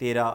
13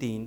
3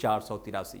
483।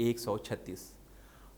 136।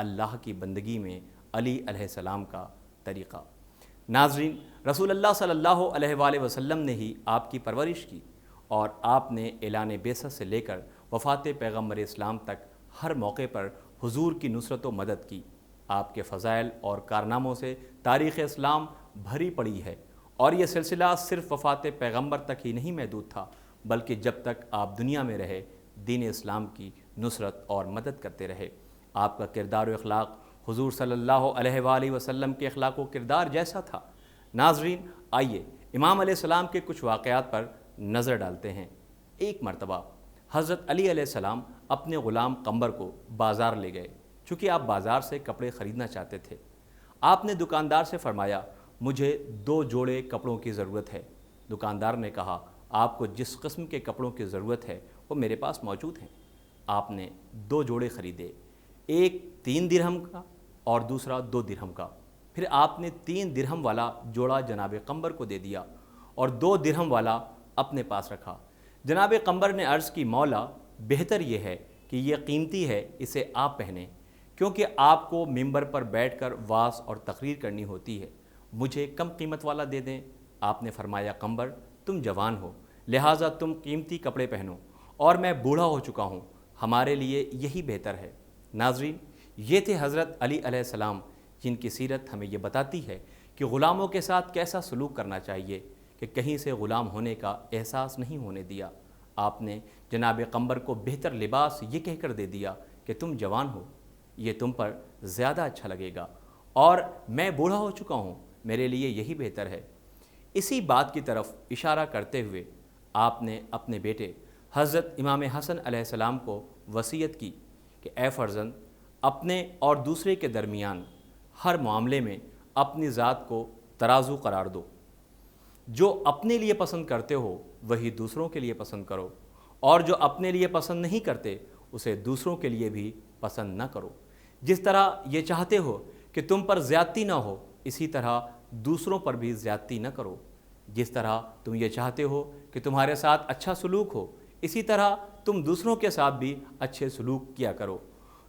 اللہ کی بندگی میں علی علیہ السلام کا طریقہ۔ ناظرین، رسول اللہ صلی اللہ علیہ وآلہ وسلم نے ہی آپ کی پرورش کی، اور آپ نے اعلان بعثت سے لے کر وفات پیغمبر اسلام تک ہر موقع پر حضور کی نصرت و مدد کی۔ آپ کے فضائل اور کارناموں سے تاریخ اسلام بھری پڑی ہے، اور یہ سلسلہ صرف وفات پیغمبر تک ہی نہیں محدود تھا، بلکہ جب تک آپ دنیا میں رہے دین اسلام کی نصرت اور مدد کرتے رہے۔ آپ کا کردار و اخلاق حضور صلی اللہ علیہ وآلہ وسلم کے اخلاق و کردار جیسا تھا۔ ناظرین، آئیے امام علیہ السلام کے کچھ واقعات پر نظر ڈالتے ہیں۔ ایک مرتبہ حضرت علی علیہ السلام اپنے غلام قمبر کو بازار لے گئے، چونکہ آپ بازار سے کپڑے خریدنا چاہتے تھے۔ آپ نے دکاندار سے فرمایا، مجھے 2 جوڑے کپڑوں کی ضرورت ہے۔ دکاندار نے کہا، آپ کو جس قسم کے کپڑوں کی ضرورت ہے وہ میرے پاس موجود ہیں۔ آپ نے 2 جوڑے خریدے، ایک 3 درہم کا اور دوسرا 2 درہم کا۔ پھر آپ نے 3 درہم والا جوڑا جناب قمبر کو دے دیا اور 2 درہم والا اپنے پاس رکھا۔ جناب قمبر نے عرض کی، مولا، بہتر یہ ہے کہ یہ قیمتی ہے، اسے آپ پہنیں، کیونکہ آپ کو ممبر پر بیٹھ کر وعظ اور تقریر کرنی ہوتی ہے، مجھے کم قیمت والا دے دیں۔ آپ نے فرمایا، قمبر، تم جوان ہو، لہٰذا تم قیمتی کپڑے پہنو، اور میں بوڑھا ہو چکا ہوں، ہمارے لیے یہی بہتر ہے۔ ناظرین، یہ تھے حضرت علی علیہ السلام، جن کی سیرت ہمیں یہ بتاتی ہے کہ غلاموں کے ساتھ کیسا سلوک کرنا چاہیے، کہ کہیں سے غلام ہونے کا احساس نہیں ہونے دیا۔ آپ نے جناب قمبر کو بہتر لباس یہ کہہ کر دے دیا کہ تم جوان ہو، یہ تم پر زیادہ اچھا لگے گا، اور میں بوڑھا ہو چکا ہوں، میرے لیے یہی بہتر ہے۔ اسی بات کی طرف اشارہ کرتے ہوئے آپ نے اپنے بیٹے حضرت امام حسن علیہ السلام کو وصیت کی کہ اے فرزند، اپنے اور دوسرے کے درمیان ہر معاملے میں اپنی ذات کو ترازو قرار دو۔ جو اپنے لیے پسند کرتے ہو وہی دوسروں کے لیے پسند کرو، اور جو اپنے لیے پسند نہیں کرتے اسے دوسروں کے لیے بھی پسند نہ کرو۔ جس طرح یہ چاہتے ہو کہ تم پر زیادتی نہ ہو، اسی طرح دوسروں پر بھی زیادتی نہ کرو۔ جس طرح تم یہ چاہتے ہو کہ تمہارے ساتھ اچھا سلوک ہو، اسی طرح تم دوسروں کے ساتھ بھی اچھے سلوک کیا کرو۔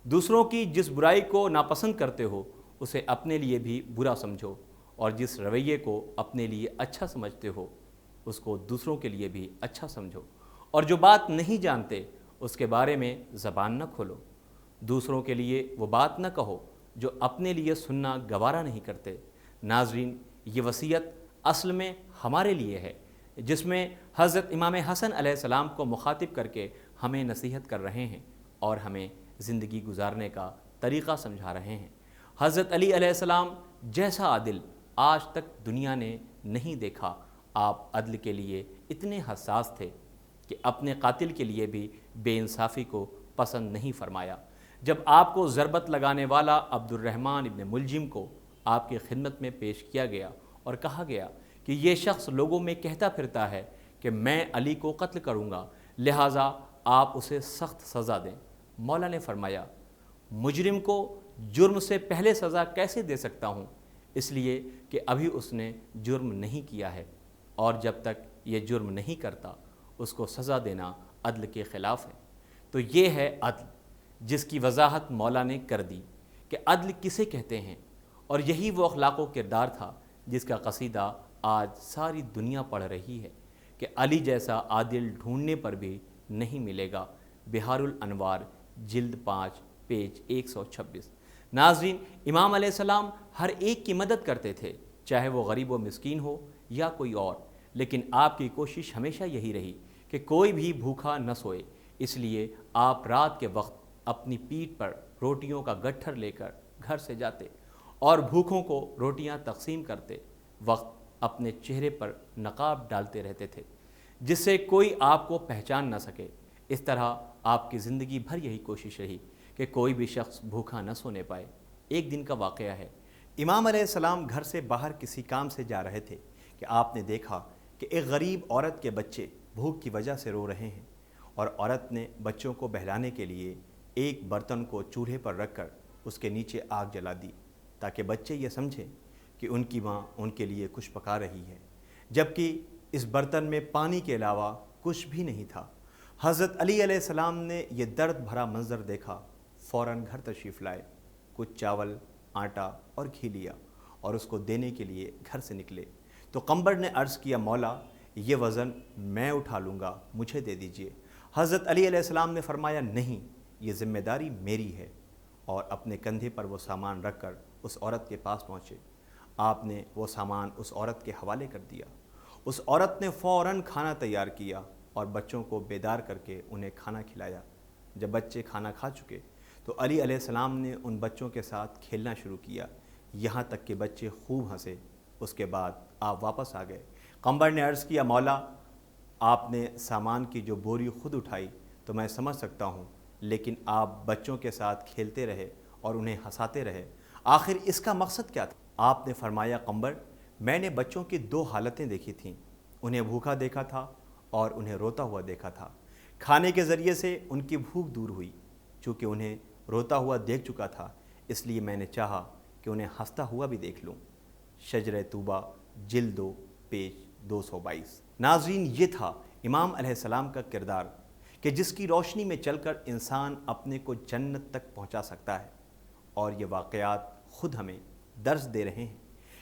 دوسروں کی جس برائی کو ناپسند کرتے ہو اسے اپنے لیے بھی برا سمجھو، اور جس رویے کو اپنے لیے اچھا سمجھتے ہو اس کو دوسروں کے لیے بھی اچھا سمجھو، اور جو بات نہیں جانتے اس کے بارے میں زبان نہ کھولو۔ دوسروں کے لیے وہ بات نہ کہو جو اپنے لیے سننا گوارا نہیں کرتے۔ ناظرین، یہ وصیت اصل میں ہمارے لیے ہے، جس میں حضرت امام حسن علیہ السلام کو مخاطب کر کے ہمیں نصیحت کر رہے ہیں اور ہمیں زندگی گزارنے کا طریقہ سمجھا رہے ہیں۔ حضرت علی علیہ السلام جیسا عادل آج تک دنیا نے نہیں دیکھا۔ آپ عدل کے لیے اتنے حساس تھے کہ اپنے قاتل کے لیے بھی بے انصافی کو پسند نہیں فرمایا۔ جب آپ کو ضربت لگانے والا عبد الرحمن ابن ملجم کو آپ کی خدمت میں پیش کیا گیا اور کہا گیا کہ یہ شخص لوگوں میں کہتا پھرتا ہے کہ میں علی کو قتل کروں گا، لہٰذا آپ اسے سخت سزا دیں، مولا نے فرمایا، مجرم کو جرم سے پہلے سزا کیسے دے سکتا ہوں، اس لیے کہ ابھی اس نے جرم نہیں کیا ہے، اور جب تک یہ جرم نہیں کرتا اس کو سزا دینا عدل کے خلاف ہے۔ تو یہ ہے عدل، جس کی وضاحت مولا نے کر دی کہ عدل کسے کہتے ہیں، اور یہی وہ اخلاق و کردار تھا جس کا قصیدہ آج ساری دنیا پڑھ رہی ہے کہ علی جیسا عادل ڈھونڈنے پر بھی نہیں ملے گا۔ بہار الانوار جلد 5 پیج 126۔ ناظرین، امام علیہ السلام ہر ایک کی مدد کرتے تھے، چاہے وہ غریب و مسکین ہو یا کوئی اور، لیکن آپ کی کوشش ہمیشہ یہی رہی کہ کوئی بھی بھوکا نہ سوئے، اس لیے آپ رات کے وقت اپنی پیٹھ پر روٹیوں کا گٹھر لے کر گھر سے جاتے اور بھوکوں کو روٹیاں تقسیم کرتے وقت اپنے چہرے پر نقاب ڈالتے رہتے تھے جس سے کوئی آپ کو پہچان نہ سکے۔ اس طرح آپ کی زندگی بھر یہی کوشش رہی کہ کوئی بھی شخص بھوکا نہ سونے پائے۔ ایک دن کا واقعہ ہے، امام علیہ السلام گھر سے باہر کسی کام سے جا رہے تھے کہ آپ نے دیکھا کہ ایک غریب عورت کے بچے بھوک کی وجہ سے رو رہے ہیں، اور عورت نے بچوں کو بہلانے کے لیے ایک برتن کو چولہے پر رکھ کر اس کے نیچے آگ جلا دی تاکہ بچے یہ سمجھیں کہ ان کی ماں ان کے لیے کچھ پکا رہی ہے، جبکہ اس برتن میں پانی کے علاوہ کچھ بھی نہیں تھا۔ حضرت علی علیہ السلام نے یہ درد بھرا منظر دیکھا، فوراً گھر تشریف لائے کچھ چاول، آٹا اور گھی لیا اور اس کو دینے کے لیے گھر سے نکلے تو قمبر نے عرض کیا، مولا یہ وزن میں اٹھا لوں گا، مجھے دے دیجئے۔ حضرت علی علیہ السلام نے فرمایا، نہیں، یہ ذمہ داری میری ہے، اور اپنے کندھے پر وہ سامان رکھ کر اس عورت کے پاس پہنچے۔ آپ نے وہ سامان اس عورت کے حوالے کر دیا۔ اس عورت نے فوراً کھانا تیار کیا اور بچوں کو بیدار کر کے انہیں کھانا کھلایا۔ جب بچے کھانا کھا چکے تو علی علیہ السلام نے ان بچوں کے ساتھ کھیلنا شروع کیا، یہاں تک کہ بچے خوب ہنسے۔ اس کے بعد آپ واپس آ گئے۔ قمبر نے عرض کیا، مولا آپ نے سامان کی جو بوری خود اٹھائی تو میں سمجھ سکتا ہوں، لیکن آپ بچوں کے ساتھ کھیلتے رہے اور انہیں ہنساتے رہے، آخر اس کا مقصد کیا تھا؟ آپ نے فرمایا، قمبر میں نے بچوں کی دو حالتیں دیکھی تھیں، انہیں بھوکا دیکھا تھا اور انہیں روتا ہوا دیکھا تھا۔ کھانے کے ذریعے سے ان کی بھوک دور ہوئی، چونکہ انہیں روتا ہوا دیکھ چکا تھا اس لیے میں نے چاہا کہ انہیں ہنستا ہوا بھی دیکھ لوں۔ شجرہ توبہ جلد 2 پیج 222۔ ناظرین، یہ تھا امام علیہ السلام کا کردار کہ جس کی روشنی میں چل کر انسان اپنے کو جنت تک پہنچا سکتا ہے، اور یہ واقعات خود ہمیں درس دے رہے ہیں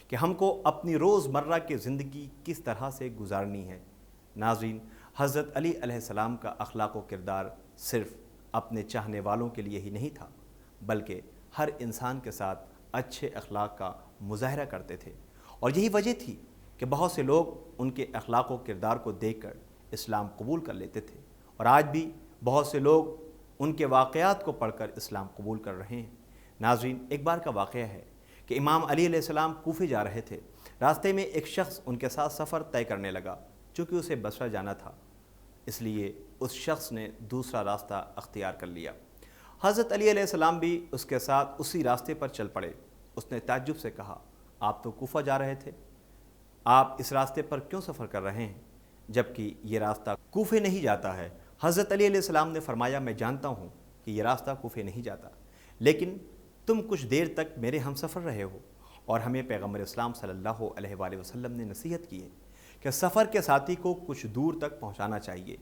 کہ ہم کو اپنی روزمرہ کی زندگی کس طرح سے گزارنی ہے۔ ناظرین، حضرت علی علیہ السلام کا اخلاق و کردار صرف اپنے چاہنے والوں کے لیے ہی نہیں تھا، بلکہ ہر انسان کے ساتھ اچھے اخلاق کا مظاہرہ کرتے تھے، اور یہی وجہ تھی کہ بہت سے لوگ ان کے اخلاق و کردار کو دیکھ کر اسلام قبول کر لیتے تھے، اور آج بھی بہت سے لوگ ان کے واقعات کو پڑھ کر اسلام قبول کر رہے ہیں۔ ناظرین، ایک بار کا واقعہ ہے کہ امام علی علیہ السلام کوفے جا رہے تھے۔ راستے میں ایک شخص ان کے ساتھ سفر طے کرنے لگا۔ چونکہ اسے بصرہ جانا تھا، اس لیے اس شخص نے دوسرا راستہ اختیار کر لیا۔ حضرت علی علیہ السلام بھی اس کے ساتھ اسی راستے پر چل پڑے۔ اس نے تعجب سے کہا، آپ تو کوفہ جا رہے تھے، آپ اس راستے پر کیوں سفر کر رہے ہیں جبکہ یہ راستہ کوفے نہیں جاتا ہے؟ حضرت علی علیہ السلام نے فرمایا، میں جانتا ہوں کہ یہ راستہ کوفے نہیں جاتا، لیکن تم کچھ دیر تک میرے ہم سفر رہے ہو، اور ہمیں پیغمبر اسلام صلی اللہ علیہ وآلہ وسلم نے نصیحت کی ہے کہ سفر کے ساتھی کو کچھ دور تک پہنچانا چاہیے،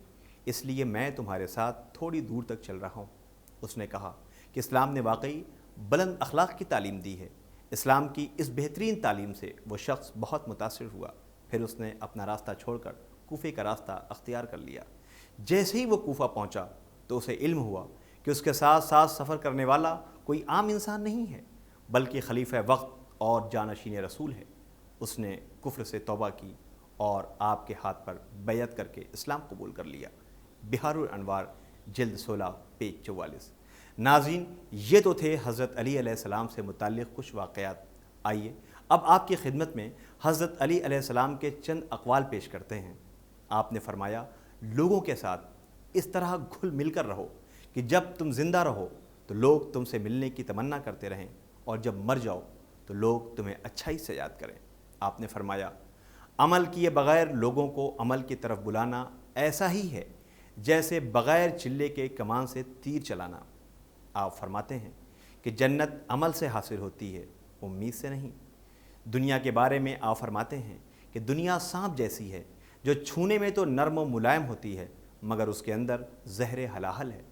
اس لیے میں تمہارے ساتھ تھوڑی دور تک چل رہا ہوں۔ اس نے کہا کہ اسلام نے واقعی بلند اخلاق کی تعلیم دی ہے۔ اسلام کی اس بہترین تعلیم سے وہ شخص بہت متاثر ہوا۔ پھر اس نے اپنا راستہ چھوڑ کر کوفے کا راستہ اختیار کر لیا۔ جیسے ہی وہ کوفہ پہنچا تو اسے علم ہوا کہ اس کے ساتھ ساتھ سفر کرنے والا کوئی عام انسان نہیں ہے، بلکہ خلیفہ وقت اور جانشین رسول ہے۔ اس نے کفر سے توبہ کی اور آپ کے ہاتھ پر بیعت کر کے اسلام قبول کر لیا۔ بہار الانوار جلد 16 پیج 44۔ ناظرین، یہ تو تھے حضرت علی علیہ السلام سے متعلق کچھ واقعات۔ آئیے اب آپ کی خدمت میں حضرت علی علیہ السلام کے چند اقوال پیش کرتے ہیں۔ آپ نے فرمایا، لوگوں کے ساتھ اس طرح گھل مل کر رہو کہ جب تم زندہ رہو تو لوگ تم سے ملنے کی تمنا کرتے رہیں، اور جب مر جاؤ تو لوگ تمہیں اچھائی سے یاد کریں۔ آپ نے فرمایا، عمل کیے بغیر لوگوں کو عمل کی طرف بلانا ایسا ہی ہے جیسے بغیر چلے کے کمان سے تیر چلانا۔ آپ فرماتے ہیں کہ جنت عمل سے حاصل ہوتی ہے، امید سے نہیں۔ دنیا کے بارے میں آپ فرماتے ہیں کہ دنیا سانپ جیسی ہے جو چھونے میں تو نرم و ملائم ہوتی ہے مگر اس کے اندر زہر ہلاہل ہے۔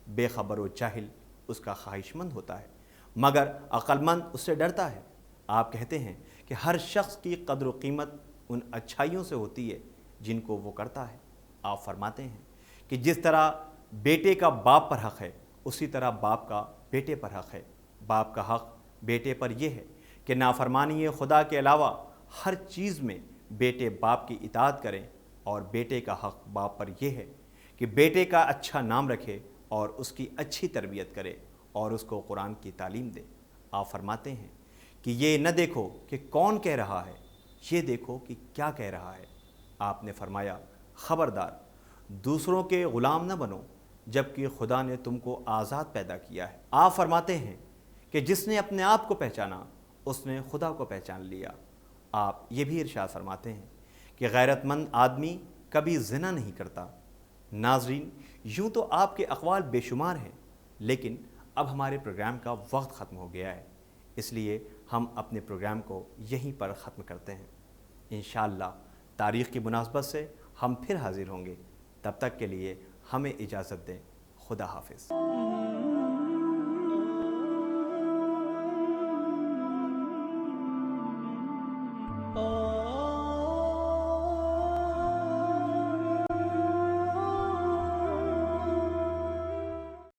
بے خبر و جاہل اس کا خواہش مند ہوتا ہے مگر عقل مند اس سے ڈرتا ہے۔ آپ کہتے ہیں کہ ہر شخص کی قدر و قیمت ان اچھائیوں سے ہوتی ہے جن کو وہ کرتا ہے۔ آپ فرماتے ہیں کہ جس طرح بیٹے کا باپ پر حق ہے اسی طرح باپ کا بیٹے پر حق ہے۔ باپ کا حق بیٹے پر یہ ہے کہ نافرمانی خدا کے علاوہ ہر چیز میں بیٹے باپ کی اطاعت کریں، اور بیٹے کا حق باپ پر یہ ہے کہ بیٹے کا اچھا نام رکھے اور اس کی اچھی تربیت کرے اور اس کو قرآن کی تعلیم دے۔ آپ فرماتے ہیں کہ یہ نہ دیکھو کہ کون کہہ رہا ہے، یہ دیکھو کہ کیا کہہ رہا ہے۔ آپ نے فرمایا، خبردار، دوسروں کے غلام نہ بنو جبکہ خدا نے تم کو آزاد پیدا کیا ہے۔ آپ فرماتے ہیں کہ جس نے اپنے آپ کو پہچانا اس نے خدا کو پہچان لیا۔ آپ یہ بھی ارشاد فرماتے ہیں کہ غیرت مند آدمی کبھی زنا نہیں کرتا۔ ناظرین، یوں تو آپ کے اقوال بے شمار ہیں، لیکن اب ہمارے پروگرام کا وقت ختم ہو گیا ہے، اس لیے ہم اپنے پروگرام کو یہیں پر ختم کرتے ہیں۔ انشاءاللہ تاریخ کی مناسبت سے ہم پھر حاضر ہوں گے، تب تک کے لیے ہمیں اجازت دیں۔ خدا حافظ۔